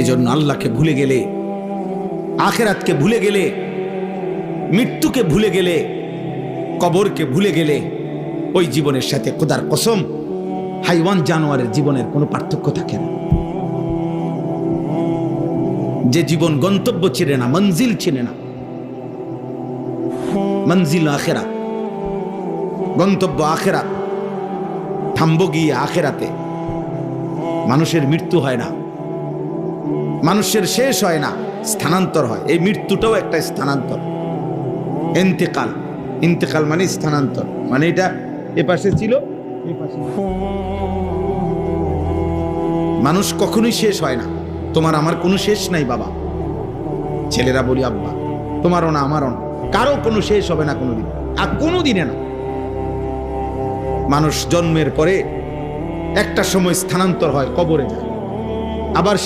এজন্য আল্লাহকে ভুলে গেলে, আখিরাতকে ভুলে গেলে, মৃত্যুকে ভুলে গেলে, কবরকে ভুলে গেলে ওই জীবনের সাথে খোদার কসম হাইওয়ান জানোয়ারের জীবনের কোনো পার্থক্য থাকে না। যে জীবন গন্তব্য ছিল না, মঞ্জিল ছিল না, মঞ্জিল আখিরাত, গন্তব্য আখিরাত, থামবো গিয়ে আখিরাতে। মানুষের মৃত্যু হয় না, মানুষের শেষ হয় না, স্থানান্তর হয়। এই মৃত্যুটাও একটা স্থানান্তর, ইন্তেকাল। ইন্তেকাল মানে স্থানান্তর, মানে এটা এ পাশে ছিল, এই পাশে। মানুষ কখনোই শেষ হয় না। তোমার আমার কোনো শেষ নাই বাবা। ছেলেরা বলি আব্বা, তোমারও না আমারও না, কারো কোনো শেষ হবে না কোনোদিন, আর কোনো দিনে না। মানুষ জন্মের পরে একটা সময় স্থানান্তর হয়, কবরে যায়, আবার সে